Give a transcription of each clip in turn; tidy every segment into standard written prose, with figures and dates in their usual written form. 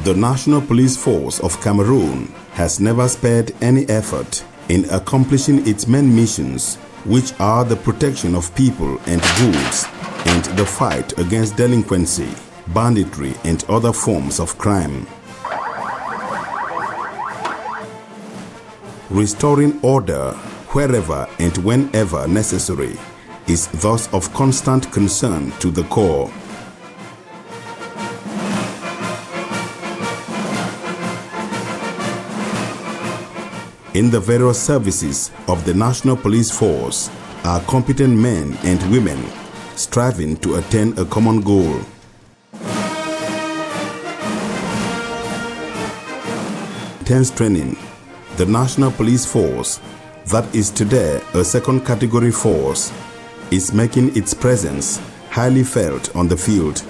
The National Police Force of Cameroon has never spared any effort in accomplishing its main missions, which are the protection of people and goods and the fight against delinquency, banditry and other forms of crime. Restoring order wherever and whenever necessary is thus of constant concern to the Corps. In the various services of the National Police Force are competent men and women striving to attain a common goal. Intense training, the National Police Force, that is today a second category force, is making its presence highly felt on the field.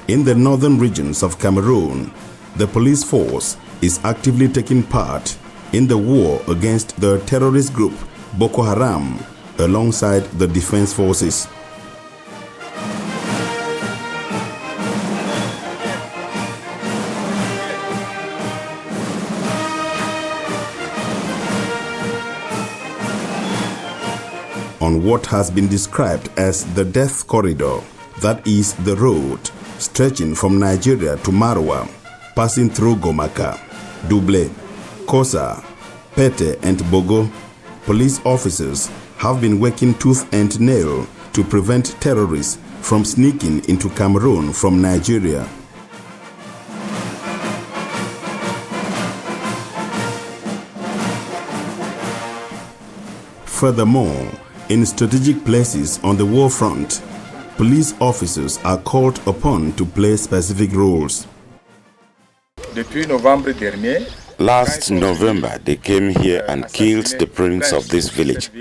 In the northern regions of Cameroon, the police force is actively taking part in the war against the terrorist group Boko Haram alongside the defense forces. On what has been described as the death corridor, that is the road stretching from Nigeria to Marwa, passing through Gomaka, Double, Kosa, Pete and Bogo, police officers have been working tooth and nail to prevent terrorists from sneaking into Cameroon from Nigeria. Furthermore, in strategic places on the war front, police officers are called upon to play specific roles. Last November, they came here and killed the prince of this village.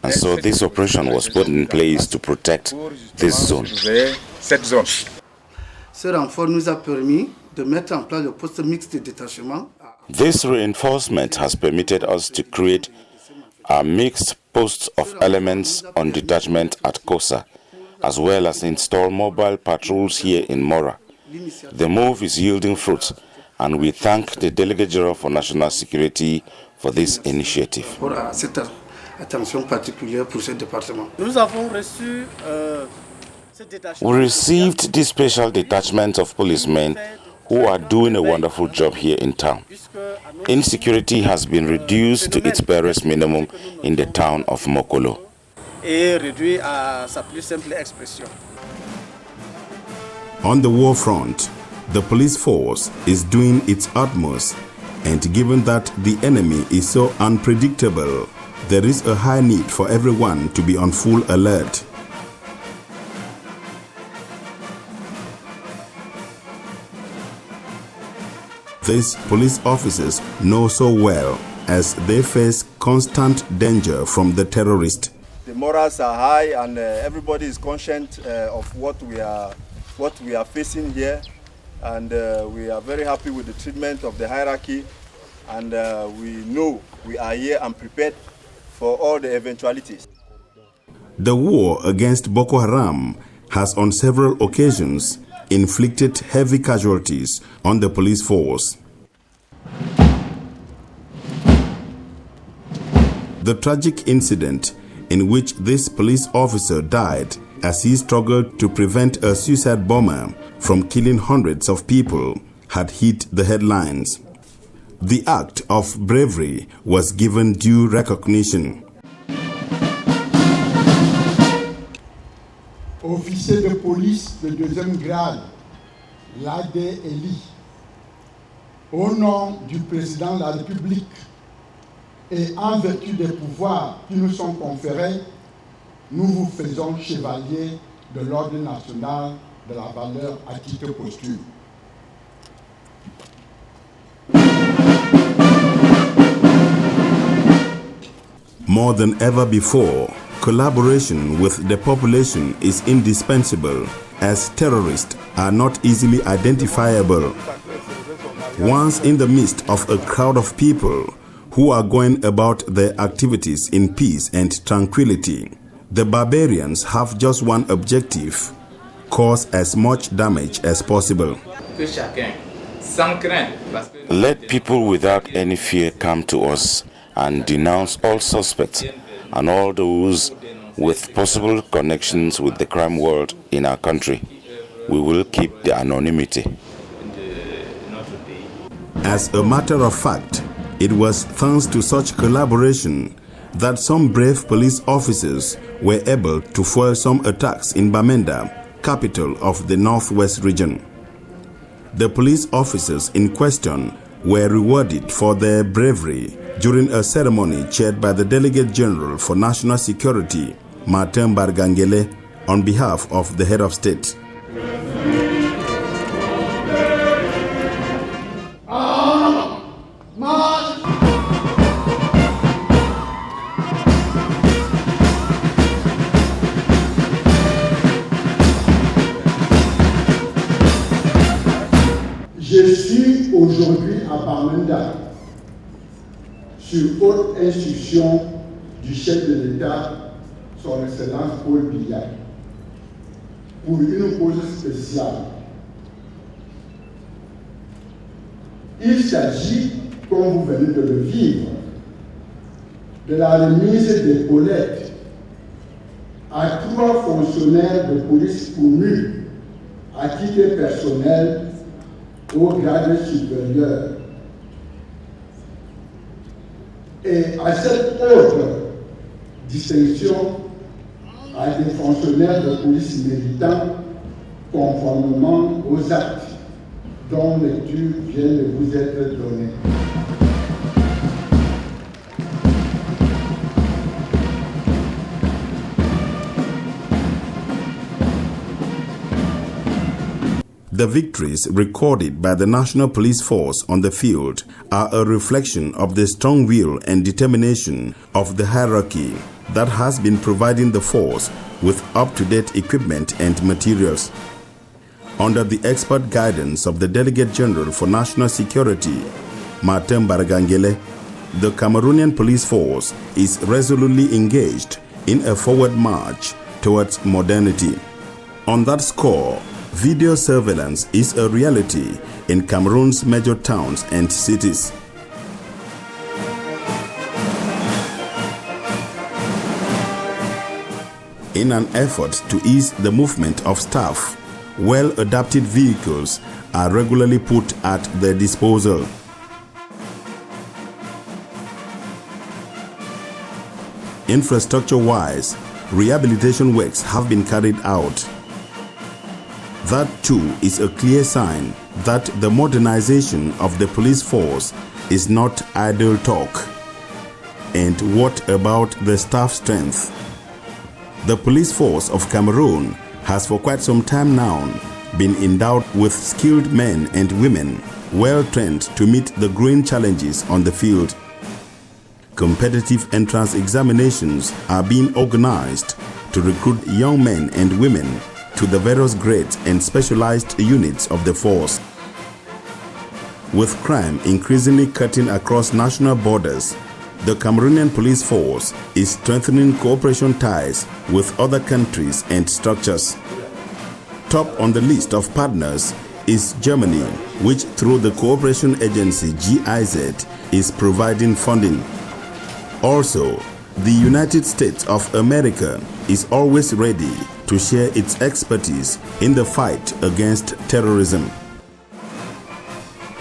And so this operation was put in place to protect this zone. This reinforcement has permitted us to create a mixed post of elements on detachment at Kosa, as well as install mobile patrols here in Mora. The move is yielding fruit, and we thank the Delegate General for National Security for this initiative. We received this special detachment of policemen who are doing a wonderful job here in town. Insecurity has been reduced to its barest minimum in the town of Mokolo. On the war front, the police force is doing its utmost, and given that the enemy is so unpredictable, there is a high need for everyone to be on full alert. These police officers know so well as they face constant danger from the terrorists. The morals are high, and everybody is conscious of what we are facing here, and we are very happy with the treatment of the hierarchy, and we know we are here and prepared for all the eventualities. The war against Boko Haram has on several occasions inflicted heavy casualties on the police force. The tragic incident in which this police officer died as he struggled to prevent a suicide bomber from killing hundreds of people had hit the headlines. The act of bravery was given due recognition. Officier de police de deuxième grade, l'AD Eli, au nom du président de la République et en vertu des pouvoirs qui nous sont conférés, nous vous faisons chevalier de l'ordre national de la valeur à titre posthume. More than ever before, Collaboration with the population is indispensable, as terrorists are not easily identifiable. Once in the midst of a crowd of people who are going about their activities in peace and tranquility, the barbarians have just one objective: cause as much damage as possible. Let people without any fear come to us and denounce all suspects and all those with possible connections with the crime world in our country. We will keep the anonymity. As a matter of fact, it was thanks to such collaboration that some brave police officers were able to foil some attacks in Bamenda, capital of the Northwest region. The police officers in question were rewarded for their bravery during a ceremony chaired by the Delegate General for National Security, Martin Bargangele, on behalf of the head of state. Je suis aujourd'hui à Bamenda, sur haute instruction du chef de l'État, son Excellence Paul Biya, pour une cause spéciale. Il s'agit, comme vous venez de le vivre, de la remise d'épaulettes à 3 fonctionnaires de police promus à titre personnel au grade supérieur. Et à cette autre distinction à des fonctionnaires de police militants conformément aux actes dont lecture vient de vous être donnée. The victories recorded by the National Police Force on the field are a reflection of the strong will and determination of the hierarchy that has been providing the force with up-to-date equipment and materials. Under the expert guidance of the Delegate General for National Security, Martin Bargangele, the Cameroonian police force is resolutely engaged in a forward march towards modernity. On that score, video surveillance is a reality in Cameroon's major towns and cities. In an effort to ease the movement of staff, well-adapted vehicles are regularly put at their disposal. Infrastructure-wise, rehabilitation works have been carried out. That too is a clear sign that the modernization of the police force is not idle talk. And what about the staff strength? The police force of Cameroon has for quite some time now been endowed with skilled men and women well trained to meet the growing challenges on the field. Competitive entrance examinations are being organized to recruit young men and women to the various grades and specialized units of the force. With crime increasingly cutting across national borders, the Cameroonian police force is strengthening cooperation ties with other countries and structures. Top on the list of partners is Germany, which through the cooperation agency GIZ is providing funding. Also, the United States of America is always ready to share its expertise in the fight against terrorism.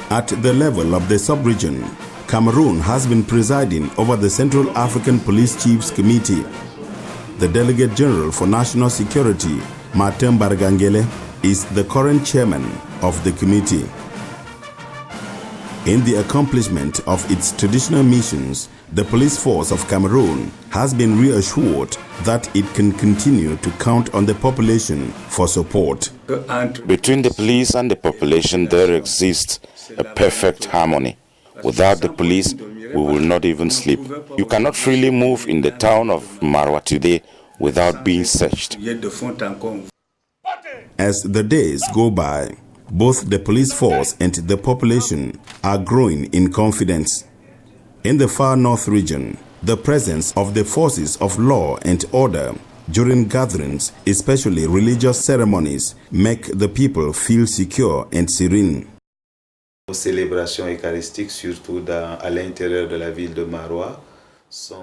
At the level of the sub-region, Cameroon has been presiding over the Central African Police Chiefs Committee. The Delegate General for National Security, Martin Bargangele, is the current chairman of the committee. In the accomplishment of its traditional missions, the police force of Cameroon has been reassured that it can continue to count on the population for support. Between the police and the population, there exists a perfect harmony. Without the police, we will not even sleep. You cannot freely move in the town of Marwa today without being searched. As the days go by, both the police force and the population are growing in confidence. In the far north region, the presence of the forces of law and order during gatherings, especially religious ceremonies, make the people feel secure and serene. Célébrations eucharistiques, surtout à l'intérieur de la ville de Marwa.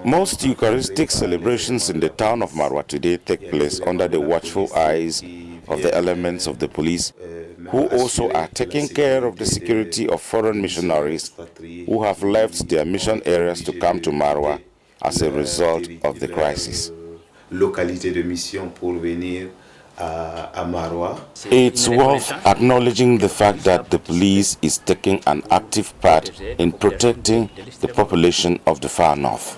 Most Eucharistic celebrations in the town of Marwa today take place under the watchful eyes of the elements of the police, who also are taking care of the security of foreign missionaries who have left their mission areas to come to Marwa as a result of the crisis. Localité de mission pour venir à Marwa. It's worth acknowledging the fact that the police is taking an active part in protecting the population of the far north.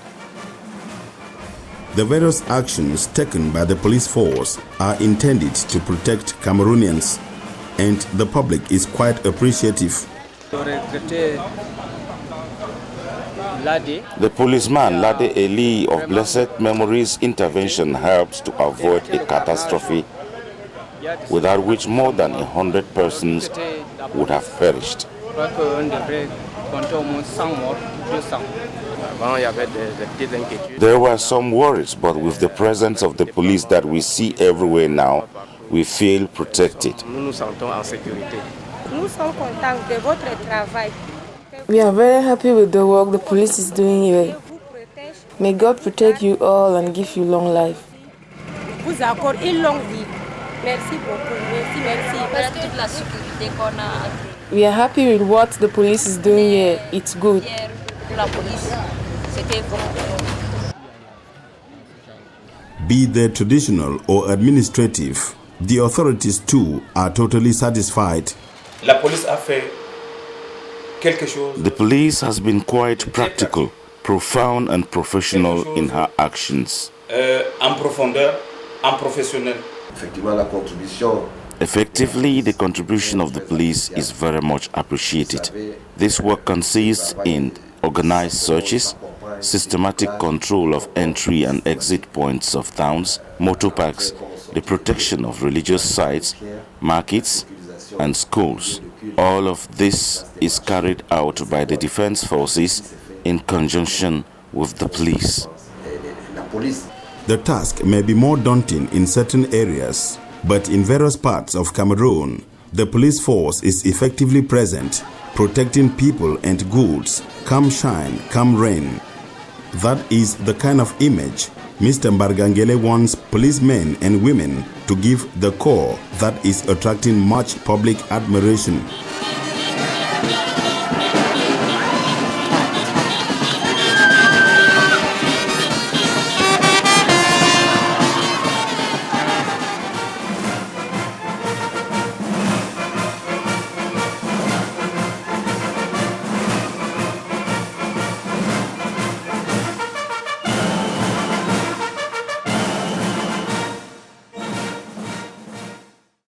The various actions taken by the police force are intended to protect Cameroonians, and the public is quite appreciative. The policeman Lade Eli of Blessed Memory's intervention helped to avoid a catastrophe without which more than 100 persons would have perished. There were some worries, but with the presence of the police that we see everywhere now, we feel protected. We are very happy with the work the police is doing here. May God protect you all and give you long life. We are happy with what the police is doing here. It's good. Be they traditional or administrative, the authorities too are totally satisfied. The police has been quite practical, profound and professional in her actions. Effectively, the contribution of the police is very much appreciated. This work consists in organized searches, systematic control of entry and exit points of towns, motor parks, the protection of religious sites, markets, and schools. All of this is carried out by the defense forces in conjunction with the police. The task may be more daunting in certain areas, but in various parts of Cameroon, the police force is effectively present, protecting people and goods, come shine, come rain. That is the kind of image Mr. Mbargangele wants policemen and women to give the corps that is attracting much public admiration.